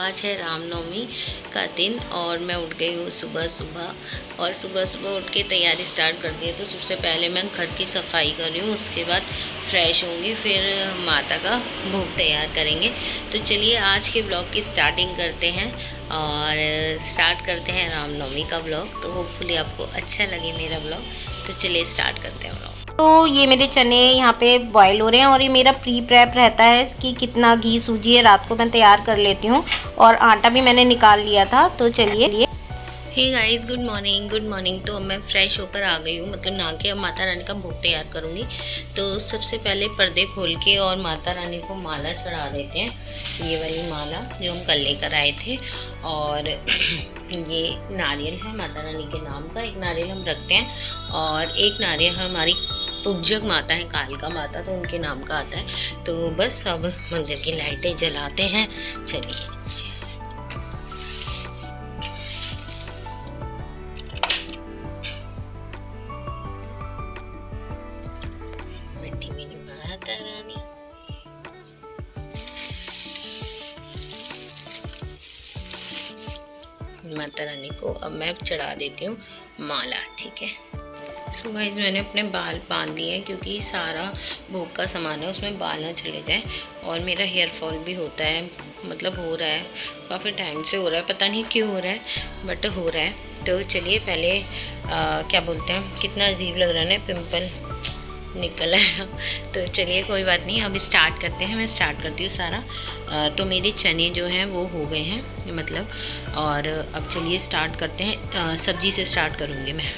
आज है रामनवमी का दिन और मैं उठ गई हूँ सुबह सुबह और सुबह सुबह उठ के तैयारी स्टार्ट कर दी है। तो सबसे पहले मैं घर की सफाई कर रही हूँ, उसके बाद फ्रेश होंगी, फिर माता का भोग तैयार करेंगे। तो चलिए आज के ब्लॉग की स्टार्टिंग करते हैं और स्टार्ट करते हैं रामनवमी का ब्लॉग। तो होपफुली आपको अच्छा लगे मेरा ब्लॉग। तो चलिए स्टार्ट करते हैं ब्लॉग। तो ये मेरे चने यहाँ पे बॉईल हो रहे हैं और ये मेरा प्री प्रेप रहता है कि कितना घी सूजी है रात को मैं तैयार कर लेती हूँ और आटा भी मैंने निकाल लिया था। तो चलिए। Hey guys, good morning. तो अब मैं फ्रेश होकर आ गई हूँ, मतलब नहा के अब माता रानी का भोग तैयार करूँगी। तो सबसे पहले पर्दे खोल के और माता रानी को माला चढ़ा देते हैं। ये वाली माला जो हम कल लेकर आए थे और ये नारियल है माता रानी के नाम का, एक नारियल हम रखते हैं और एक नारियल हमारी पूज्यक माता है कालिका माता, तो उनके नाम का आता है। तो बस अब मंदिर की लाइटें जलाते हैं। चलिए माता रानी को अब मैं चढ़ा देती हूँ माला, ठीक है। सो गाइस, मैंने अपने बाल बांध दिए हैं क्योंकि सारा भोग का सामान है, उसमें बाल ना चले जाए। और मेरा हेयर फॉल भी होता है, मतलब हो रहा है, काफ़ी टाइम से हो रहा है, पता नहीं क्यों हो रहा है बट हो रहा है। तो चलिए पहले क्या बोलते हैं, कितना अजीब लग रहा है ना, पिंपल निकल आया। तो चलिए कोई बात नहीं, अब स्टार्ट करते हैं। मैं स्टार्ट करती हूँ सारा। तो मेरे चने जो हैं वो हो गए हैं मतलब, और अब चलिए स्टार्ट करते हैं। सब्जी से स्टार्ट करूँगी मैं।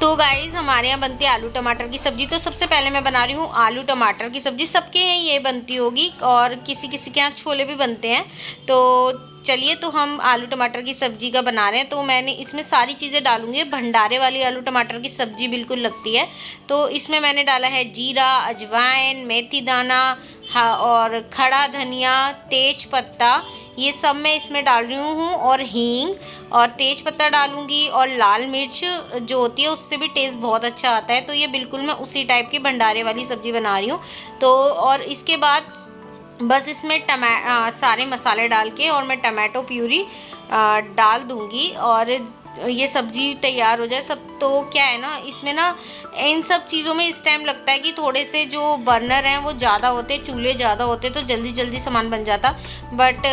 तो गाइज़, हमारे यहाँ बनती है आलू टमाटर की सब्ज़ी। तो सबसे पहले मैं बना रही हूँ आलू टमाटर की सब्ज़ी। सबके यहाँ ये बनती होगी और किसी किसी के यहाँ छोले भी बनते हैं। तो चलिए, तो हम आलू टमाटर की सब्ज़ी का बना रहे हैं। तो मैंने इसमें सारी चीज़ें डालूँगी। भंडारे वाली आलू टमाटर की सब्ज़ी बिल्कुल लगती है। तो इसमें मैंने डाला है जीरा, अजवाइन, मेथी दाना, हाँ, और खड़ा धनिया, तेज पत्ता, ये सब मैं इसमें डाल रही हूँ, और हींग और तेज पत्ता डालूँगी। और लाल मिर्च जो होती है उससे भी टेस्ट बहुत अच्छा आता है। तो ये बिल्कुल मैं उसी टाइप की भंडारे वाली सब्ज़ी बना रही हूँ। तो और इसके बाद बस इसमें सारे मसाले डाल के और मैं टमाटो प्यूरी डाल दूँगी और ये सब्ज़ी तैयार हो जाए सब। तो क्या है ना, इसमें ना इन सब चीज़ों में इस टाइम लगता है कि थोड़े से जो बर्नर हैं वो ज़्यादा होते, चूल्हे ज़्यादा होते तो जल्दी जल्दी सामान बन जाता। बट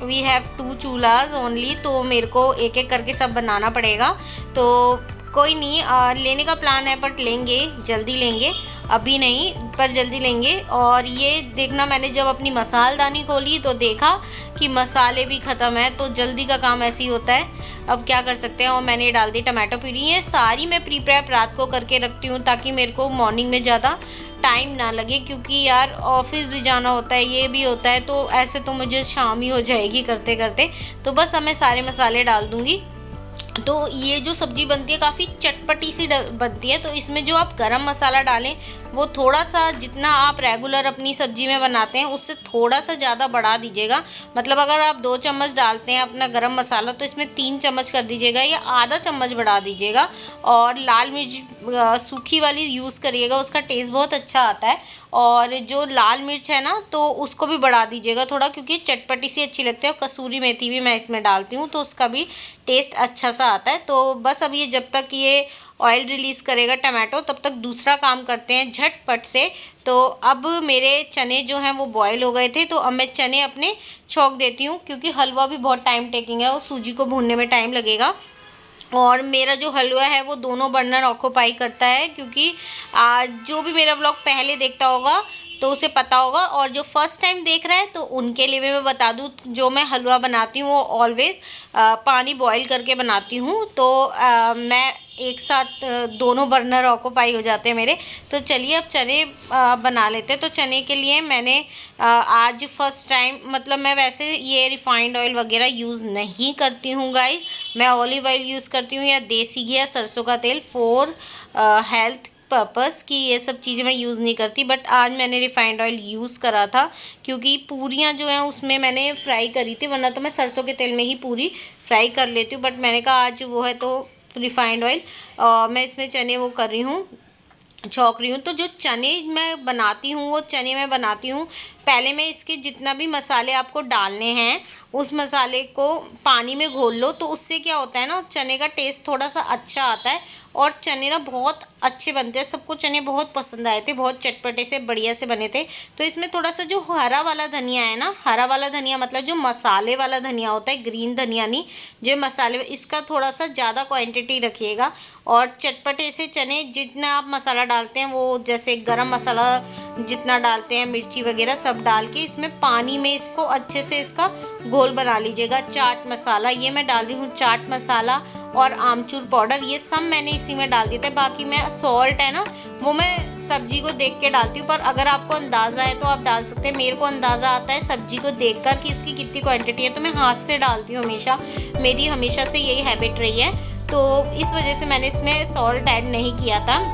वी हैव 2 चूल्हाज ओनली, तो मेरे को एक एक करके सब बनाना पड़ेगा। तो कोई नहीं, लेने का प्लान है बट लेंगे, जल्दी लेंगे, अभी नहीं पर जल्दी लेंगे। और ये देखना, मैंने जब अपनी मसालदानी खोली तो देखा कि मसाले भी ख़त्म है। तो जल्दी का काम ऐसे ही होता है, अब क्या कर सकते हैं। और मैंने डाल दी टमाटो प्यूरी। ये सारी मैं प्री प्रेप रात को करके रखती हूँ ताकि मेरे को मॉर्निंग में ज़्यादा टाइम ना लगे, क्योंकि यार ऑफिस भी जाना होता है, ये भी होता है। तो ऐसे तो मुझे शाम ही हो जाएगी करते करते। तो बस अब मैं सारे मसाले डाल दूँगी। तो ये जो सब्ज़ी बनती है काफ़ी चटपटी सी बनती है। तो इसमें जो आप गरम मसाला डालें वो थोड़ा सा, जितना आप रेगुलर अपनी सब्ज़ी में बनाते हैं उससे थोड़ा सा ज़्यादा बढ़ा दीजिएगा। मतलब अगर आप 2 चम्मच डालते हैं अपना गरम मसाला तो इसमें 3 चम्मच कर दीजिएगा या आधा चम्मच बढ़ा दीजिएगा। और लाल मिर्च सूखी वाली यूज़ करिएगा, उसका टेस्ट बहुत अच्छा आता है। और जो लाल मिर्च है ना तो उसको भी बढ़ा दीजिएगा थोड़ा, क्योंकि चटपटी सी अच्छी लगती है। और कसूरी मेथी भी मैं इसमें डालती हूँ तो उसका भी टेस्ट अच्छा सा आता है। तो बस अब ये जब तक ये ऑयल रिलीज़ करेगा टमाटो, तब तक दूसरा काम करते हैं झटपट से। तो अब मेरे चने जो हैं वो बॉयल हो गए थे, तो अब मैं चने अपने छौंक देती हूँ, क्योंकि हलवा भी बहुत टाइम टेकिंग है और सूजी को भूनने में टाइम लगेगा। और मेरा जो हलवा है वो दोनों बर्नर ऑक्यूपाई करता है, क्योंकि जो भी मेरा व्लॉग पहले देखता होगा तो उसे पता होगा, और जो फर्स्ट टाइम देख रहा है तो उनके लिए भी मैं बता दूँ, जो मैं हलवा बनाती हूँ वो ऑलवेज़ पानी बॉईल करके बनाती हूँ। तो मैं एक साथ दोनों बर्नर ऑक्यूपाई हो जाते हैं मेरे। तो चलिए अब चने बना लेते हैं। तो चने के लिए मैंने आज फर्स्ट टाइम, मतलब मैं वैसे ये रिफाइंड ऑयल वगैरह यूज़ नहीं करती हूँ गाइस, मैं ऑलिव ऑयल यूज़ करती हूँ या देसी घी या सरसों का तेल फॉर हेल्थ पर्पस की। ये सब चीज़ें मैं यूज़ नहीं करती, बट आज मैंने रिफाइंड ऑयल यूज़ करा था क्योंकि पूरियाँ जो हैं उसमें मैंने फ्राई करी थी, वरना तो मैं सरसों के तेल में ही पूरी फ्राई कर लेती हूँ। बट मैंने कहा आज वो है तो रिफाइंड ऑयल मैं इसमें चने वो कर रही हूँ छौंक रही हूँ। तो जो चने मैं बनाती हूँ वो चने मैं बनाती हूँ, पहले मैं इसके जितना भी मसाले आपको डालने हैं उस मसाले को पानी में घोल लो। तो उससे क्या होता है ना, चने का टेस्ट थोड़ा सा अच्छा आता है और चने ना बहुत अच्छे बनते हैं। सबको चने बहुत पसंद आए थे, बहुत चटपटे से बढ़िया से बने थे। तो इसमें थोड़ा सा जो हरा वाला धनिया है ना, हरा वाला धनिया मतलब जो मसाले वाला धनिया होता है, ग्रीन धनिया नहीं, जो मसाले, इसका थोड़ा सा ज़्यादा क्वांटिटी रखिएगा। और चटपटे से चने जितना आप मसाला डालते हैं, वो जैसे गरम मसाला जितना डालते हैं, मिर्ची वगैरह सब डाल के इसमें पानी में इसको अच्छे से इसका घोल बना लीजिएगा। चाट मसाला, ये मैं डाल रही हूँ चाट मसाला और आमचूर पाउडर, ये सब मैंने इसी में डाल दिया था। बाकी मैं सॉल्ट है ना, वो मैं सब्जी को देख के डालती हूँ, पर अगर आपको अंदाज़ा है तो आप डाल सकते हैं। मेरे को अंदाज़ा आता है सब्जी को देखकर कि उसकी कितनी क्वांटिटी है, तो मैं हाथ से डालती हूँ हमेशा, मेरी हमेशा से यही हैबिट रही है। तो इस वजह से मैंने इसमें सॉल्ट ऐड नहीं किया था।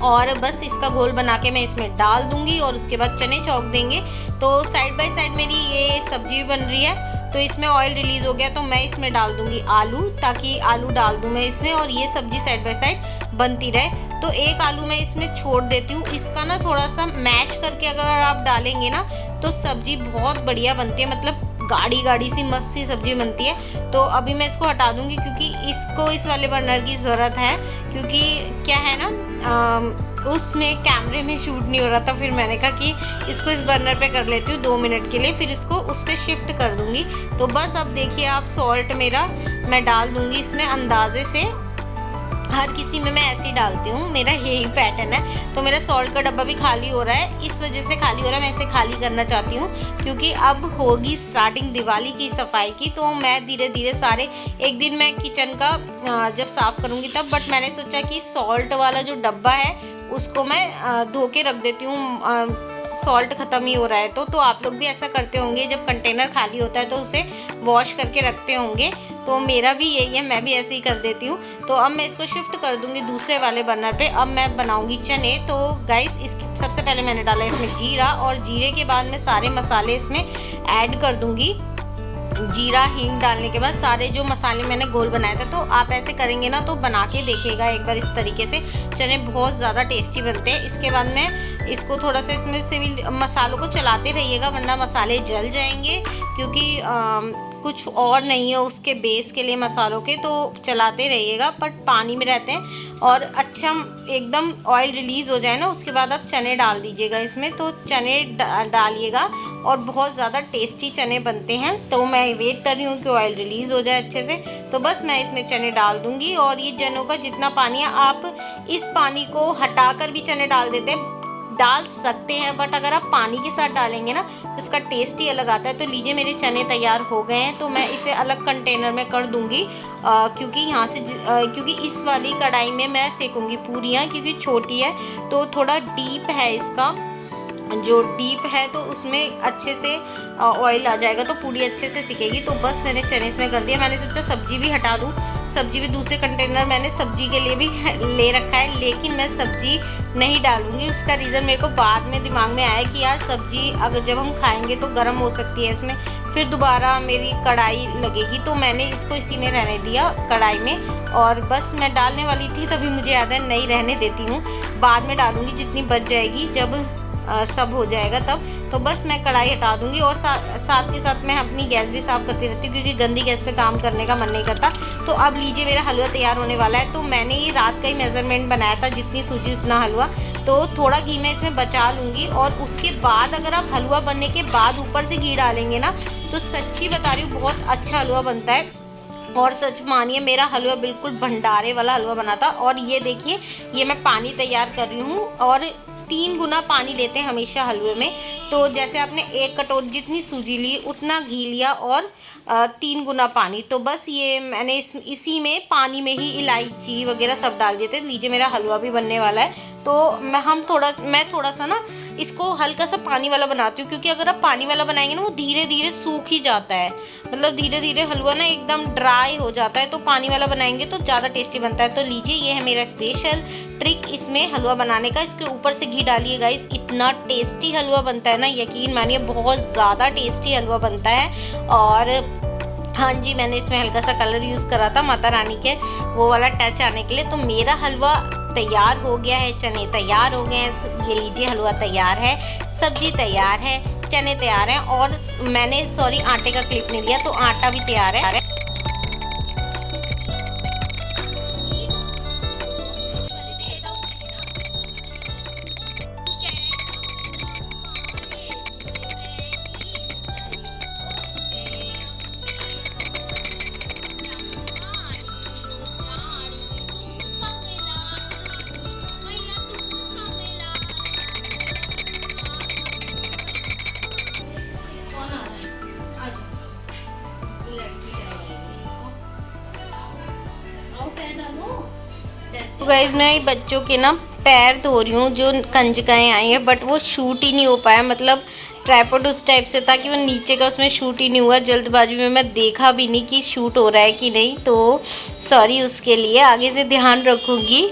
और बस इसका घोल बना के मैं इसमें डाल दूंगी और उसके बाद चने छौंक देंगे। तो साइड बाय साइड मेरी ये सब्जी भी बन रही है। तो इसमें ऑयल रिलीज़ हो गया तो मैं इसमें डाल दूंगी आलू, ताकि आलू डाल दूं मैं इसमें और ये सब्जी साइड बाय साइड बनती रहे। तो एक आलू मैं इसमें छोड़ देती हूँ। इसका ना थोड़ा सा मैश करके अगर आप डालेंगे ना तो सब्जी बहुत बढ़िया बनती है, मतलब गाढ़ी गाढ़ी सी मस्त सी सब्जी बनती है। तो अभी मैं इसको हटा दूंगी क्योंकि इसको इस वाले बर्नर की ज़रूरत है, क्योंकि क्या है ना, उसमें कैमरे में शूट नहीं हो रहा था। फिर मैंने कहा कि इसको इस बर्नर पे कर लेती हूँ 2 मिनट के लिए, फिर इसको उस पर शिफ्ट कर दूंगी। तो बस अब देखिए आप, सॉल्ट मेरा मैं डाल दूंगी इसमें अंदाजे से, हर किसी में मैं ऐसे ही डालती हूँ, मेरा यही पैटर्न है। तो मेरा सॉल्ट का डब्बा भी खाली हो रहा है, इस वजह से खाली हो रहा है, मैं इसे खाली करना चाहती हूँ क्योंकि अब होगी स्टार्टिंग दिवाली की सफाई की। तो मैं धीरे धीरे सारे, एक दिन मैं किचन का जब साफ़ करूँगी तब, बट मैंने सोचा कि सॉल्ट वाला जो डब्बा है उसको मैं धो के रख देती हूँ, सॉल्ट ख़त्म ही हो रहा है। तो आप लोग भी ऐसा करते होंगे, जब कंटेनर खाली होता है तो उसे वॉश करके रखते होंगे। तो मेरा भी यही है, मैं भी ऐसे ही कर देती हूँ। तो अब मैं इसको शिफ्ट कर दूँगी दूसरे वाले बर्नर पे। अब मैं बनाऊँगी चने। तो गाइस, इसकी सबसे पहले मैंने डाला इसमें जीरा, और जीरे के बाद मैं सारे मसाले इसमें ऐड कर दूँगी। जीरा हींग डालने के बाद सारे जो मसाले मैंने घोल बनाया था, तो आप ऐसे करेंगे ना तो बना के देखिएगा एक बार, इस तरीके से चने बहुत ज़्यादा टेस्टी बनते हैं। इसके बाद मैं इसको थोड़ा सा इसमें से भी मसालों को चलाते रहिएगा, वरना मसाले जल जाएंगे, क्योंकि कुछ और नहीं है उसके बेस के लिए मसालों के। तो चलाते रहिएगा, बट पानी में रहते हैं। और अच्छा एकदम ऑयल रिलीज़ हो जाए ना, उसके बाद आप चने डाल दीजिएगा इसमें। तो चने डालिएगा और बहुत ज़्यादा टेस्टी चने बनते हैं। तो मैं वेट कर रही हूँ कि ऑयल रिलीज़ हो जाए अच्छे से। तो बस मैं इसमें चने डाल दूँगी, और ये चनों का जितना पानी है, आप इस पानी को हटा कर भी चने डाल सकते हैं, बट अगर आप पानी के साथ डालेंगे ना तो उसका टेस्ट ही अलग आता है। तो लीजिए, मेरे चने तैयार हो गए हैं। तो मैं इसे अलग कंटेनर में कर दूंगी, क्योंकि यहाँ से क्योंकि इस वाली कढ़ाई में मैं सेकूंगी पूरियाँ, क्योंकि छोटी है तो थोड़ा डीप है, इसका जो डीप है तो उसमें अच्छे से ऑयल आ जाएगा, तो पूरी अच्छे से सिकेगी। तो बस मैंने चने इसमें कर दिया। मैंने सोचा सब्जी भी हटा दूँ, सब्जी भी दूसरे कंटेनर मैंने सब्जी के लिए भी ले रखा है, लेकिन मैं सब्जी नहीं डालूंगी। उसका रीज़न मेरे को बाद में दिमाग में आया कि यार सब्जी अगर जब हम खाएंगे तो गर्म हो सकती है इसमें, फिर दोबारा मेरी कढ़ाई लगेगी। तो मैंने इसको इसी में रहने दिया, कढ़ाई में। और बस मैं डालने वाली थी, तभी मुझे याद है नहीं रहने देती हूँ, बाद में डालूंगी जितनी बच जाएगी, जब सब हो जाएगा तब। तो बस मैं कढ़ाई हटा दूंगी, और साथ के साथ मैं अपनी गैस भी साफ़ करती रहती हूँ, क्योंकि गंदी गैस पे काम करने का मन नहीं करता। तो अब लीजिए, मेरा हलवा तैयार होने वाला है। तो मैंने ये रात का ही मेज़रमेंट बनाया था, जितनी सूजी उतना हलवा। तो थोड़ा घी मैं इसमें बचा लूँगी, और उसके बाद अगर आप हलवा बनने के बाद ऊपर से घी डालेंगे ना, तो सच्ची बता रही हूँ बहुत अच्छा हलवा बनता है। और सच मानिए, मेरा हलवा बिल्कुल भंडारे वाला हलवा बना था। और ये देखिए, ये मैं पानी तैयार कर रही हूँ, और 3 गुना पानी लेते हैं हमेशा हलवे में। तो जैसे आपने 1 कटोरी जितनी सूजी ली उतना घी लिया, और 3 गुना पानी। तो बस ये मैंने इसी में पानी में ही इलायची वगैरह सब डाल दिए थे। लीजिए, मेरा हलवा भी बनने वाला है। तो मैं थोड़ा सा ना इसको हल्का सा पानी वाला बनाती हूँ, क्योंकि अगर आप पानी वाला बनाएंगे ना, वो धीरे धीरे सूख ही जाता है, मतलब धीरे धीरे हलवा ना एकदम ड्राई हो जाता है। तो पानी वाला बनाएंगे तो ज़्यादा टेस्टी बनता है। तो लीजिए, ये है मेरा स्पेशल ट्रिक इसमें हलवा बनाने का। इसके ऊपर से घी डालिए गाइस, इतना टेस्टी हलवा बनता है ना, यकीन मानिए बहुत ज़्यादा टेस्टी हलवा बनता है। और हाँ जी, मैंने इसमें हल्का सा कलर यूज़ करा था माता रानी के, वो वाला टच आने के लिए। तो मेरा हलवा तैयार हो गया है, चने तैयार हो गए हैं। ये लीजिए हलवा तैयार है, सब्जी तैयार है, चने तैयार हैं और मैंने आटे का क्लिप नहीं लिया तो आटा भी तैयार है। तो गाइस मैं बच्चों के ना पैर धो रही हूँ जो कंजकाएँ आई हैं, बट वो शूट ही नहीं हो पाया। मतलब ट्राइपॉड उस टाइप से था कि वो नीचे का उसमें शूट ही नहीं हुआ। जल्दबाजी में मैं देखा भी नहीं कि शूट हो रहा है कि नहीं, तो सॉरी उसके लिए, आगे से ध्यान रखूँगी।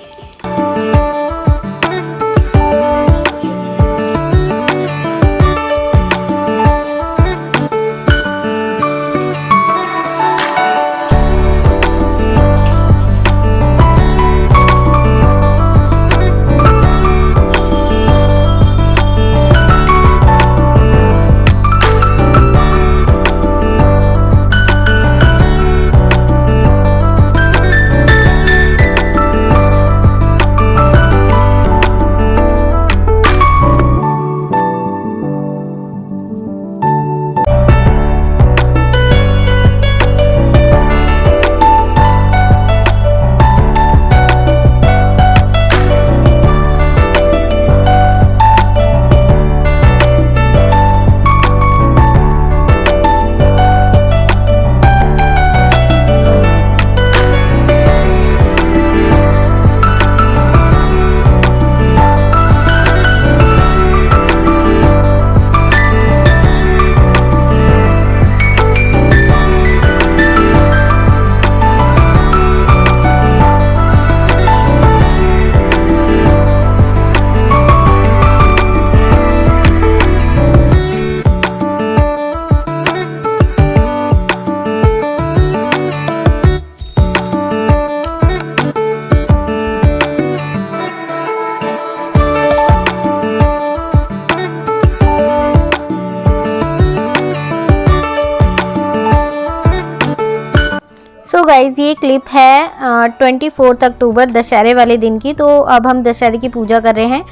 सो गाइज़ ये क्लिप है 24 अक्टूबर दशहरे वाले दिन की। तो अब हम दशहरे की पूजा कर रहे हैं,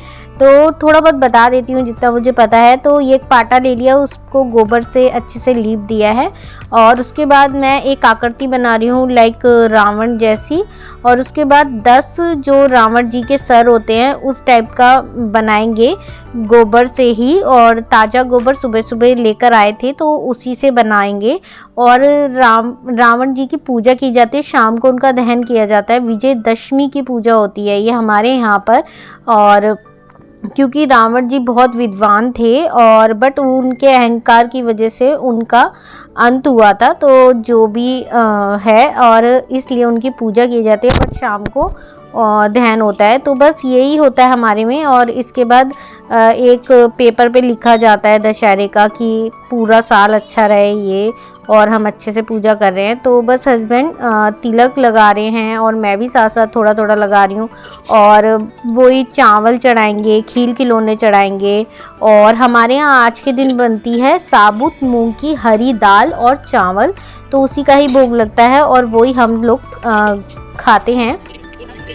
तो थोड़ा बहुत बता देती हूँ जितना मुझे पता है। तो ये एक पाटा ले लिया, उसको गोबर से अच्छे से लीप दिया है और उसके बाद मैं एक आकृति बना रही हूँ लाइक रावण जैसी, और उसके बाद 10 जो रावण जी के सर होते हैं उस टाइप का बनाएंगे गोबर से ही। और ताज़ा गोबर सुबह सुबह लेकर आए थे तो उसी से बनाएंगे। और रावण जी की पूजा की जाती है, शाम को उनका दहन किया जाता है। विजयदशमी की पूजा होती है ये हमारे यहाँ पर। और क्योंकि रावण जी बहुत विद्वान थे और बट उनके अहंकार की वजह से उनका अंत हुआ था, तो जो भी है और इसलिए उनकी पूजा की जाती है। बट शाम को दहन होता है, तो बस यही होता है हमारे में। और इसके बाद एक पेपर पे लिखा जाता है दशहरे का कि पूरा साल अच्छा रहे ये, और हम अच्छे से पूजा कर रहे हैं। तो बस हस्बैंड तिलक लगा रहे हैं और मैं भी साथ साथ थोड़ा थोड़ा लगा रही हूँ। और वही चावल चढ़ाएंगे, खीर खिलौने चढ़ाएंगे। और हमारे यहाँ आज के दिन बनती है साबुत मूंग की हरी दाल और चावल, तो उसी का ही भोग लगता है और वही हम लोग खाते हैं।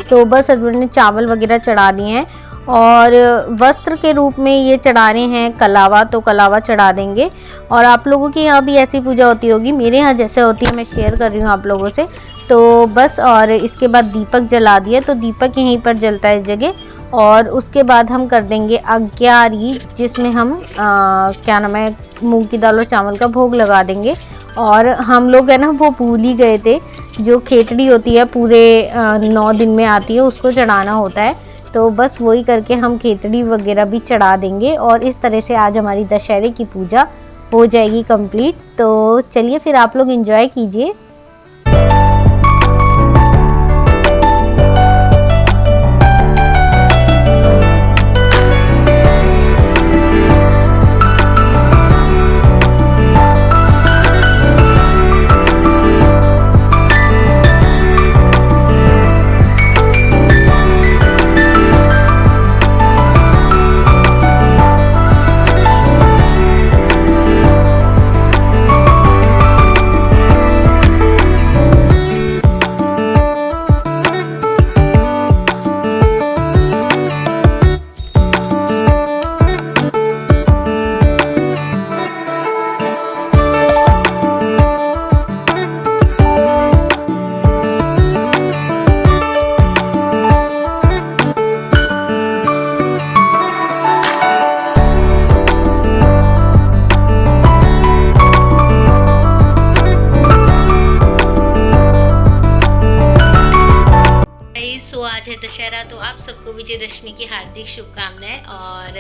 तो बस हस्बैंड ने चावल वगैरह चढ़ा दिए हैं और वस्त्र के रूप में ये चढ़ा रहे हैं कलावा, तो कलावा चढ़ा देंगे। और आप लोगों के यहाँ भी ऐसी पूजा होती होगी, मेरे यहाँ जैसे होती है मैं शेयर कर रही हूँ आप लोगों से। तो बस और इसके बाद दीपक जला दिया, तो दीपक यहीं पर जलता है इस जगह। और उसके बाद हम कर देंगे अग्यारी, जिसमें हम क्या नाम है मूंग की दाल और चावल का भोग लगा देंगे। और हम लोग है ना वो भूल ही गए थे, जो खेतड़ी होती है पूरे 9 दिन में आती है, उसको चढ़ाना होता है। तो बस वही करके हम खेतड़ी वगैरह भी चढ़ा देंगे और इस तरह से आज हमारी दशहरे की पूजा हो जाएगी कंप्लीट। तो चलिए फिर आप लोग एंजॉय कीजिए। सो आज है दशहरा, तो आप सबको विजयदशमी की हार्दिक शुभकामनाएं। और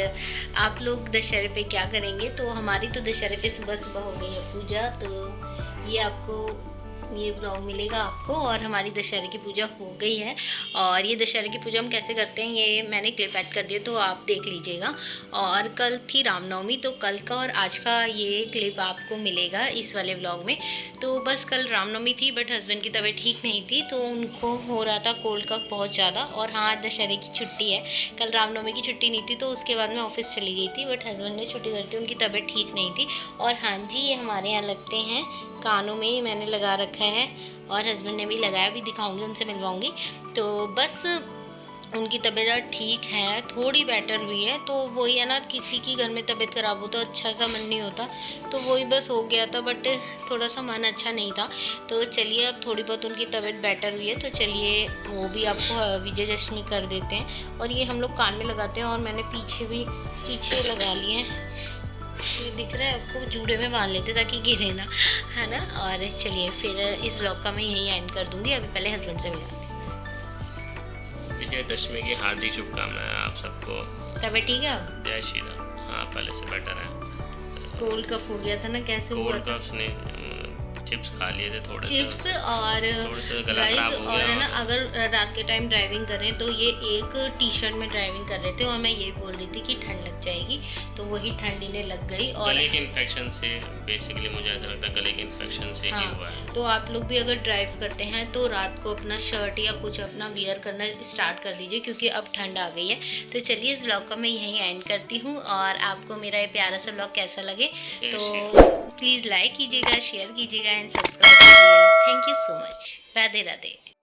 आप लोग दशहरे पे क्या करेंगे? तो हमारी तो दशहरे पे सुबह सुबह हो गई है पूजा, तो ये आपको ये ब्लॉग मिलेगा आपको। और हमारी दशहरे की पूजा हो गई है, और ये दशहरे की पूजा हम कैसे करते हैं ये मैंने क्लिप ऐड कर दिया, तो आप देख लीजिएगा। और कल थी रामनवमी, तो कल का और आज का ये क्लिप आपको मिलेगा इस वाले ब्लॉग में। तो बस कल रामनवमी थी, बट हस्बैंड की तबीयत ठीक नहीं थी, तो उनको हो रहा था कोल्ड कफ बहुत ज़्यादा। और हाँ, आज दशहरे की छुट्टी है, कल रामनवमी की छुट्टी नहीं थी, तो उसके बाद मैं ऑफिस चली गई थी, बट हस्बैंड ने छुट्टी कर दी, उनकी तबीयत ठीक नहीं थी। और हाँ जी, ये हमारे यहाँ लगते हैं, कानों में मैंने लगा रखा है, और हस्बैंड ने भी लगाया, भी दिखाऊंगी, उनसे मिलवाऊंगी। तो बस उनकी तबीयत ठीक है, थोड़ी बेटर हुई है। तो वही है ना, किसी की घर में तबीयत ख़राब हो तो अच्छा सा मन नहीं होता, तो वही बस हो गया था, बट थोड़ा सा मन अच्छा नहीं था। तो चलिए, अब थोड़ी बहुत उनकी तबीयत बेटर हुई है, तो चलिए वो भी आपको विजयदशमी कर देते हैं। और ये हम लोग कान में लगाते हैं, और मैंने पीछे लगा लिए हैं, ये दिख रहा है आपको, जूड़े में बांध लेते ताकि गिरे ना, है ना। और चलिए फिर इस व्लॉग का मैं यही एंड कर दूंगी। अभी पहले हस्बैंड से मिलाती हूँ। विजयदशमी की हार्दिक शुभकामनाएं आप सबको। तबीयत ठीक है अब? जय श्री राम। हाँ, पहले से बेटर है। कोल्ड कफ हो गया था ना, कैसे हुआ कोल्ड था? कफ ने चिप्स खा लिए थे थोड़े चिप्स से, और थोड़ा सा गला गाइस, खराब हो और गया। है ना, अगर रात के टाइम ड्राइविंग करें तो ये एक टी शर्ट में ड्राइविंग कर रहे थे, और मैं ये बोल रही थी कि ठंड लग जाएगी, तो वही ठंड इन्हें लग गई। और गले के इन्फेक्शन से, बेसिकली मुझे ऐसा लगता है गले के इन्फेक्शन से ही हुआ है। तो आप लोग भी अगर ड्राइव करते हैं तो रात को अपना शर्ट या कुछ अपना वियर करना स्टार्ट कर दीजिए, क्योंकि अब ठंड आ गई है। तो चलिए, इस ब्लॉग का मैं यहीं एंड करती हूँ, और आपको मेरा ये प्यारा सा ब्लॉग कैसा लगे तो प्लीज़ लाइक कीजिएगा, शेयर कीजिएगा एंड सब्सक्राइब कीजिएगा। Thank you so much. Radhe Radhe.